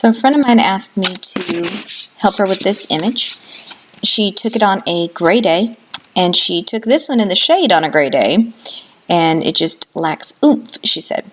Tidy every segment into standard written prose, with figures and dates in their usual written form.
So a friend of mine asked me to help her with this image. She took it on a gray day, and she took this one in the shade on a gray day, and it just lacks oomph, she said.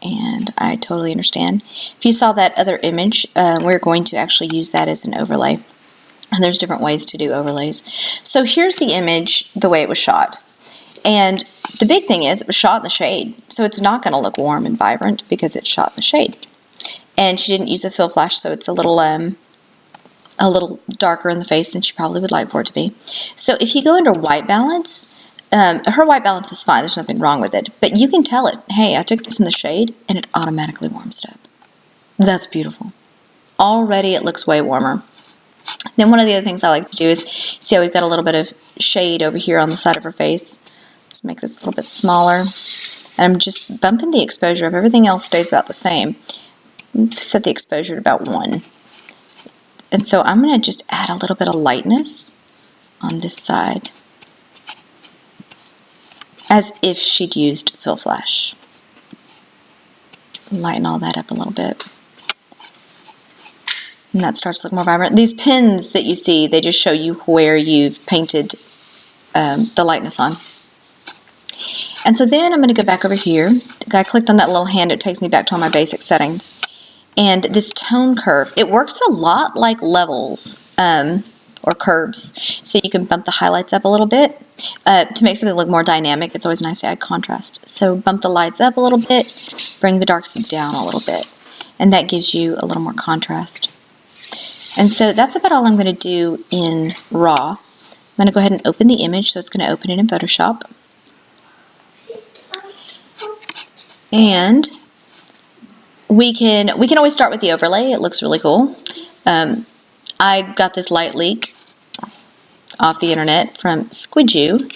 And I totally understand. If you saw that other image, we're going to actually use that as an overlay. And there's different ways to do overlays. So here's the image, the way it was shot. And the big thing is, it was shot in the shade, so it's not going to look warm and vibrant because it's shot in the shade. And she didn't use a fill flash, so it's a little darker in the face than she probably would like for it to be. So if you go under white balance, her white balance is fine, there's nothing wrong with it, but you can tell it, hey, I took this in the shade, and it automatically warms it up. That's beautiful. Already it looks way warmer. Then one of the other things I like to do is, see how we've got a little bit of shade over here on the side of her face? Let's make this a little bit smaller. And I'm just bumping the exposure up. Everything else stays about the same. Set the exposure to about 1. And so I'm going to just add a little bit of lightness on this side, as if she'd used fill flash. Lighten all that up a little bit. And that starts to look more vibrant. These pins that you see, they just show you where you've painted the lightness on. And so then I'm going to go back over here. I clicked on that little hand, it takes me back to all my basic settings. And this tone curve, it works a lot like levels or curves. So you can bump the highlights up a little bit to make something look more dynamic. It's always nice to add contrast. So bump the lights up a little bit, bring the darks down a little bit. And that gives you a little more contrast. And so that's about all I'm going to do in RAW. I'm going to go ahead and open the image, so it's going to open it in Photoshop. And we can always start with the overlay. It looks really cool. I got this light leak off the internet from Squidju. You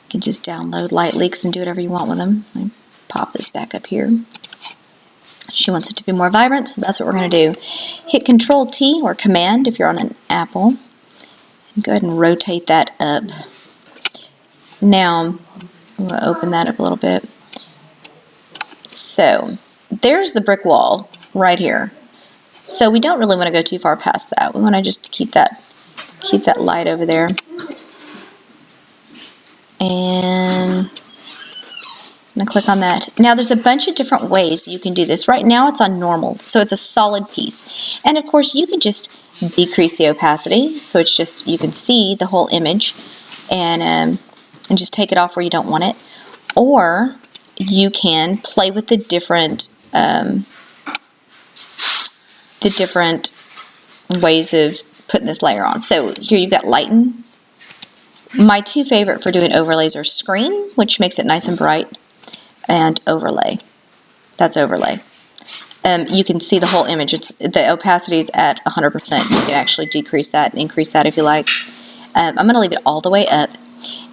can just download light leaks and do whatever you want with them. Let me pop this back up here. She wants it to be more vibrant, so that's what we're going to do. Hit Control-T or Command if you're on an Apple. And go ahead and rotate that up. Now, I'm going to open that up a little bit. So, there's the brick wall right here. So we don't really want to go too far past that. We want to just keep that light over there. And I'm going to click on that. Now there's a bunch of different ways you can do this. Right now it's on normal, so it's a solid piece. And of course you can just decrease the opacity, so it's just, you can see the whole image, and just take it off where you don't want it. Or you can play with the different ways of putting this layer on. So here you've got lighten. My two favorite for doing overlays are screen, which makes it nice and bright, and overlay. That's overlay. You can see the whole image. The opacity is at 100%. You can actually decrease that and increase that if you like. I'm going to leave it all the way up.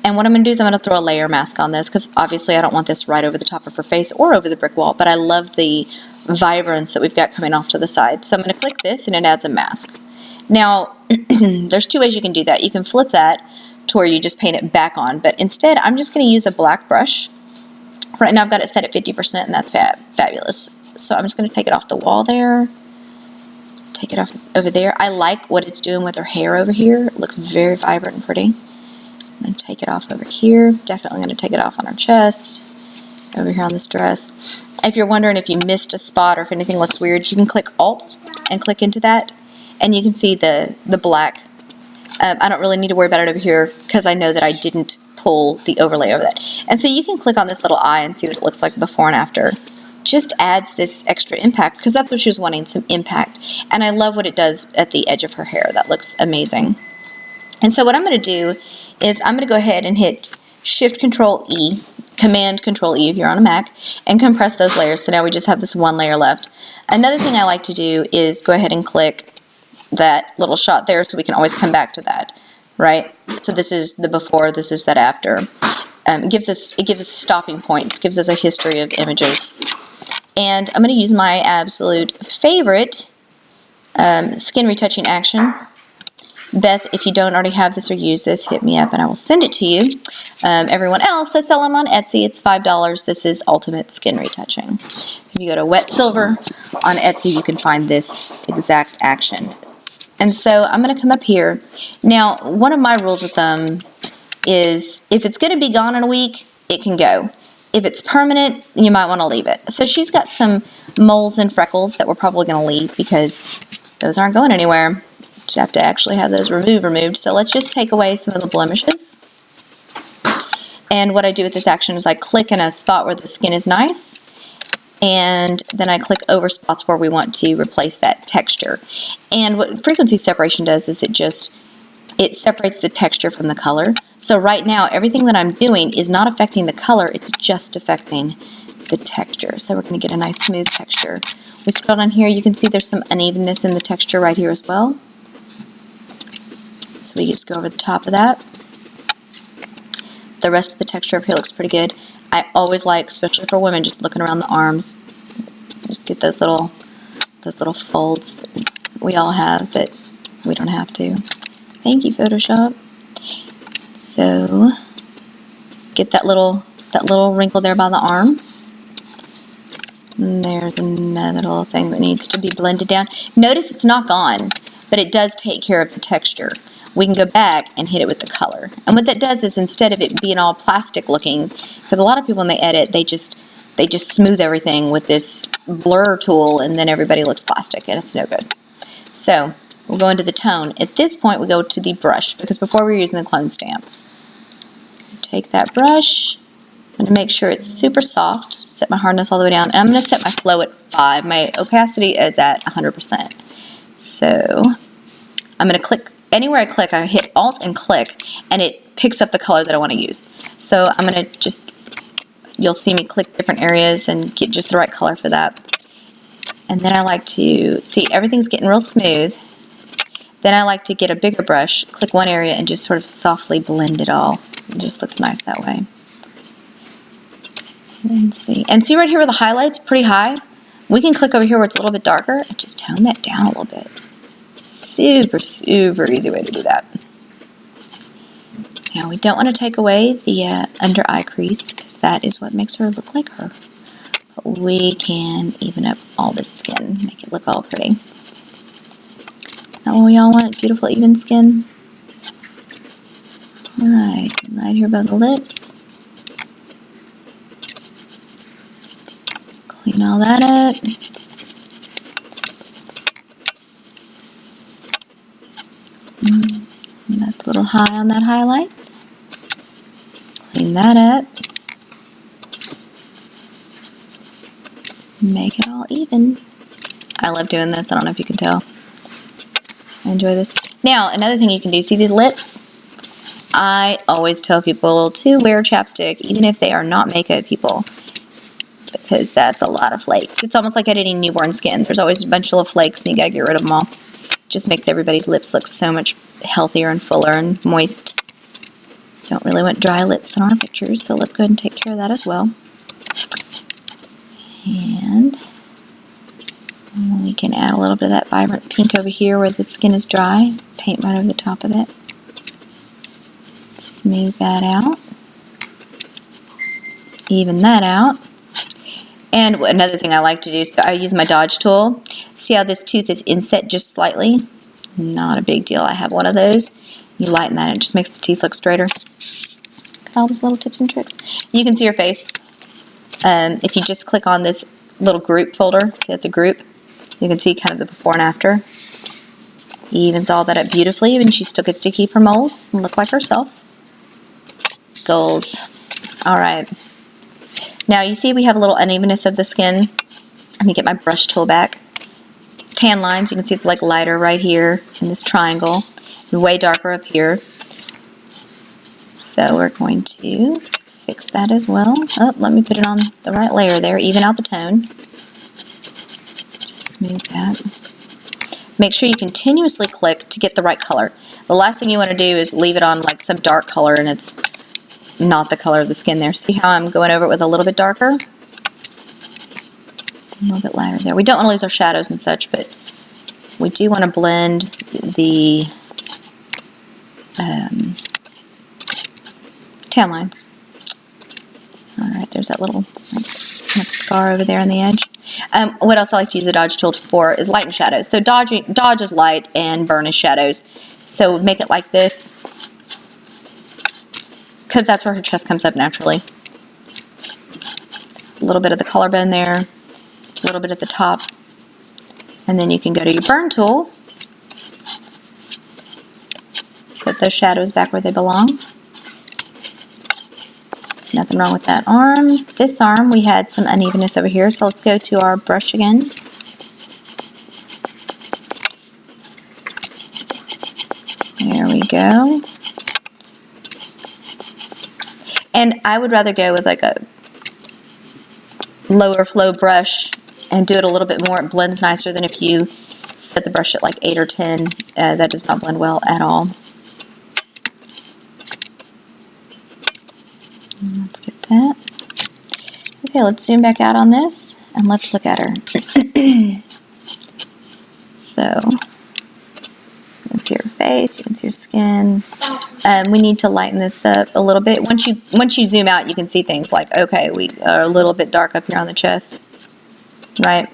And what I'm going to do is I'm going to throw a layer mask on this, because obviously I don't want this right over the top of her face or over the brick wall, but I love the vibrance that we've got coming off to the side. So I'm going to click this and it adds a mask. Now, there's two ways you can do that. You can flip that to where you just paint it back on, but instead I'm just going to use a black brush. Right now I've got it set at 50%, and that's fabulous. So I'm just going to take it off the wall there, take it off over there. I like what it's doing with her hair over here. It looks very vibrant and pretty. I'm going to take it off over here. Definitely going to take it off on her chest, over here on this dress. If you're wondering if you missed a spot or if anything looks weird, you can click Alt and click into that, and you can see the black. I don't really need to worry about it over here because I know that I didn't pull the overlay over that. And so you can click on this little eye and see what it looks like before and after. Just adds this extra impact, because that's what she was wanting, some impact. And I love what it does at the edge of her hair. That looks amazing. And so what I'm going to do is I'm going to go ahead and hit Shift Control E, Command Control E if you're on a Mac, and compress those layers. So now we just have this one layer left. Another thing I like to do is go ahead and click that little shot there, so we can always come back to that, right? So this is the before, this is that after. It gives us stopping points, gives us a history of images. And I'm going to use my absolute favorite skin retouching action. Beth, if you don't already have this or use this, hit me up and I will send it to you. Everyone else, I sell them on Etsy. It's $5. This is Ultimate Skin Retouching. If you go to Wet Silver on Etsy, you can find this exact action. And so I'm going to come up here. Now, one of my rules of thumb is if it's going to be gone in a week, it can go. If it's permanent, you might want to leave it. So she's got some moles and freckles that we're probably going to leave because those aren't going anywhere. You have to actually have those removed. So let's just take away some of the blemishes. And what I do with this action is I click in a spot where the skin is nice, and then I click over spots where we want to replace that texture. And what frequency separation does is it separates the texture from the color. So right now, everything that I'm doing is not affecting the color, it's just affecting the texture. So we're going to get a nice smooth texture. We scroll down here, you can see there's some unevenness in the texture right here as well. So we just go over the top of that. The rest of the texture up here looks pretty good. I always like, especially for women, just looking around the arms. Just get those little folds that we all have, but we don't have to. Thank you, Photoshop. So get that little wrinkle there by the arm. And there's another little thing that needs to be blended down. Notice it's not gone, but it does take care of the texture. We can go back and hit it with the color. And what that does is instead of it being all plastic looking, because a lot of people when they edit, they just smooth everything with this blur tool and then everybody looks plastic and it's no good. So we'll go into the tone. At this point we go to the brush because before we were using the clone stamp. Take that brush. I'm going to make sure it's super soft. Set my hardness all the way down. And I'm going to set my flow at 5. My opacity is at 100%. So I'm going to click. Anywhere I click, I hit Alt and click, and it picks up the color that I want to use. So I'm going to you'll see me click different areas and get just the right color for that. And then I like to, see everything's getting real smooth. Then I like to get a bigger brush, click one area, and just sort of softly blend it all. It just looks nice that way. And see right here where the highlight's pretty high? We can click over here where it's a little bit darker and just tone that down a little bit. Super, super easy way to do that. Now we don't want to take away the under eye crease because that is what makes her look like her. But we can even up all this skin, make it look all pretty. Not what we all want, beautiful even skin. Alright, right here by the lips. Clean all that up. That's a little high on that highlight. Clean that up. Make it all even. I love doing this. I don't know if you can tell. I enjoy this. Now, another thing you can do, see these lips? I always tell people to wear chapstick, even if they are not makeup people, because that's a lot of flakes. It's almost like editing newborn skin. There's always a bunch of little flakes, and you gotta get rid of them all. Just makes everybody's lips look so much healthier and fuller and moist. Don't really want dry lips in our pictures, so let's go ahead and take care of that as well. And we can add a little bit of that vibrant pink over here where the skin is dry. Paint right over the top of it. Smooth that out. Even that out. And another thing I like to do, so I use my dodge tool. See how this tooth is inset just slightly? Not a big deal. I have one of those. You lighten that and it just makes the teeth look straighter. Look at all those little tips and tricks. You can see your face. If you just click on this little group folder, see that's a group, you can see kind of the before and after. Evens all that up beautifully, and she still gets to keep her moles and look like herself. Goals. Alright. Now you see we have a little unevenness of the skin. Let me get my brush tool back. Tan lines, you can see it's like lighter right here in this triangle, and way darker up here. So we're going to fix that as well. Oh, let me put it on the right layer there, even out the tone. Just smooth that. Make sure you continuously click to get the right color. The last thing you want to do is leave it on like some dark color and it's not the color of the skin there. See how I'm going over it with a little bit darker? A little bit lighter there. We don't want to lose our shadows and such, but we do want to blend the tan lines. Alright, there's that little scar over there on the edge. What else I like to use the dodge tool for is light and shadows. So dodge is light and burn is shadows. So make it like this, because that's where her chest comes up naturally. A little bit of the collarbone there, a little bit at the top, and then you can go to your burn tool, put those shadows back where they belong. Nothing wrong with that arm. This arm, we had some unevenness over here, so let's go to our brush again. There we go. And I would rather go with like a lower flow brush and do it a little bit more. It blends nicer than if you set the brush at like 8 or 10. That does not blend well at all. Let's get that. Okay, let's zoom back out on this and let's look at her. So, you can see her face, you can see her skin. We need to lighten this up a little bit. Once you zoom out, you can see things like, okay, we are a little bit dark up here on the chest, right?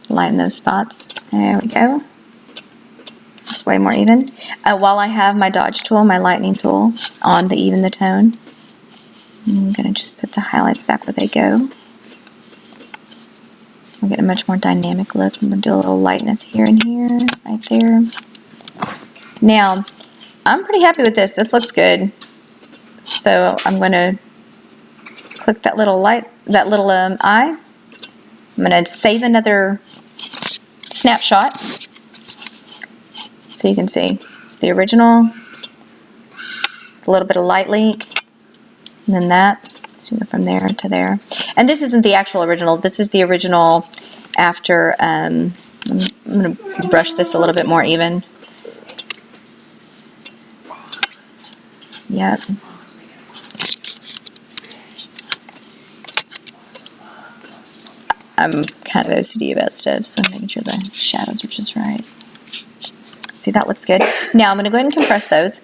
Lighten those spots. There we go. It's way more even. While I have my dodge tool, my lightening tool, on to even the tone, I'm going to just put the highlights back where they go. We'll get a much more dynamic look. I'm going to do a little lightness here and here, right there. Now, I'm pretty happy with this. This looks good. So I'm going to click that little eye. I'm going to save another snapshot. So you can see it's the original, a little bit of light leak, and then that. So you go from there to there. And this isn't the actual original. This is the original after. I'm going to brush this a little bit more even. Yep. I'm kind of OCD about stuff, so I'm making sure the shadows are just right. See, that looks good. Now I'm going to go ahead and compress those.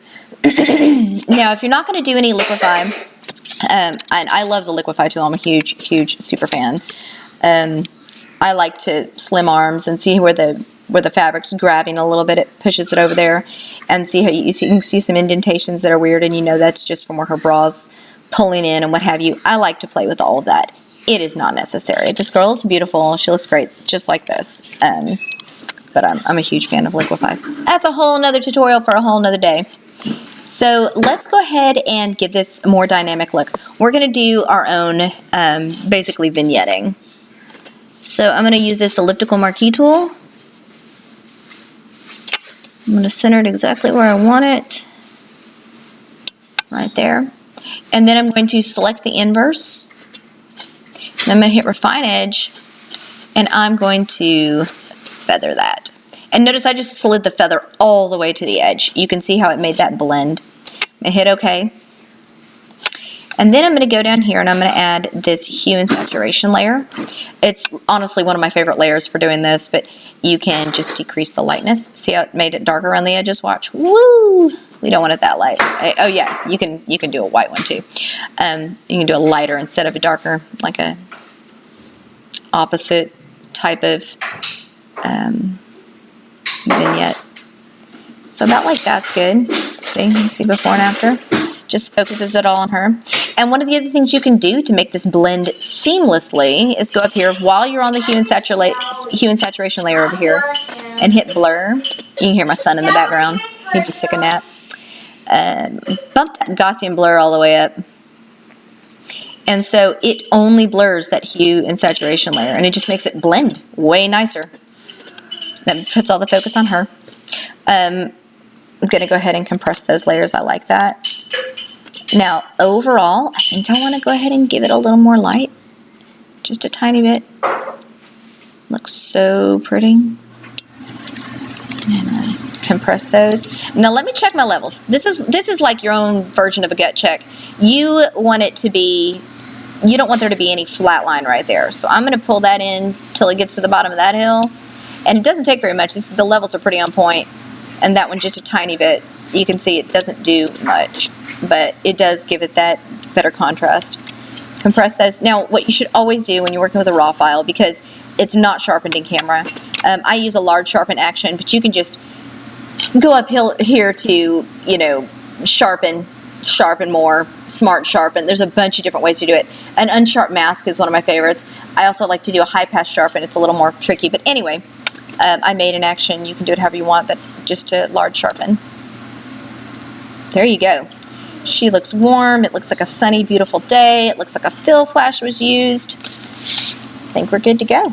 Now, if you're not going to do any Liquify, and I love the Liquify tool. I'm a huge super fan. I like to slim arms and see where the fabric's grabbing a little bit. It pushes it over there, and see how you can see some indentations that are weird, and you know that's just from where her bra's pulling in and what have you. I like to play with all of that. It is not necessary. This girl is beautiful. She looks great, just like this. But I'm a huge fan of Liquify. That's a whole nother tutorial for a whole nother day. So let's go ahead and give this a more dynamic look. We're going to do our own, basically vignetting. So I'm going to use this elliptical marquee tool. I'm going to center it exactly where I want it. Right there. And then I'm going to select the inverse. And I'm going to hit Refine Edge. And I'm going to feather that. And notice I just slid the feather all the way to the edge. You can see how it made that blend. I hit OK. And then I'm going to go down here and I'm going to add this Hue and Saturation Layer. It's honestly one of my favorite layers for doing this, but you can just decrease the lightness. See how it made it darker around the edges? Watch. Woo! We don't want it that light. Oh yeah, you can do a white one too. You can do a lighter instead of a darker, like a opposite type of vignette. So about like that's good. See, you can see before and after. Just focuses it all on her. And one of the other things you can do to make this blend seamlessly is go up here while you're on the Hue and Saturation Layer over here and hit blur. You can hear my son in the background. He just took a nap. Bump that Gaussian blur all the way up. And so it only blurs that Hue and Saturation Layer, and it just makes it blend way nicer. That puts all the focus on her. I'm going to go ahead and compress those layers. I like that. Now, overall, I think I want to go ahead and give it a little more light. Just a tiny bit. Looks so pretty. And compress those. Now, let me check my levels. This is like your own version of a gut check. You want it to be, you don't want there to be any flat line right there. So I'm going to pull that in till it gets to the bottom of that hill. And it doesn't take very much. The levels are pretty on point, and that one just a tiny bit. You can see it doesn't do much, but it does give it that better contrast. Compress those. Now, what you should always do when you're working with a raw file, because it's not sharpened in camera, I use a large sharpen action, but you can just go up here to, you know, sharpen more, smart sharpen. There's a bunch of different ways to do it. An unsharp mask is one of my favorites. I also like to do a high pass sharpen. It's a little more tricky, but anyway, I made an action. You can do it however you want, but just to large sharpen. There you go. She looks warm. It looks like a sunny, beautiful day. It looks like a fill flash was used. I think we're good to go.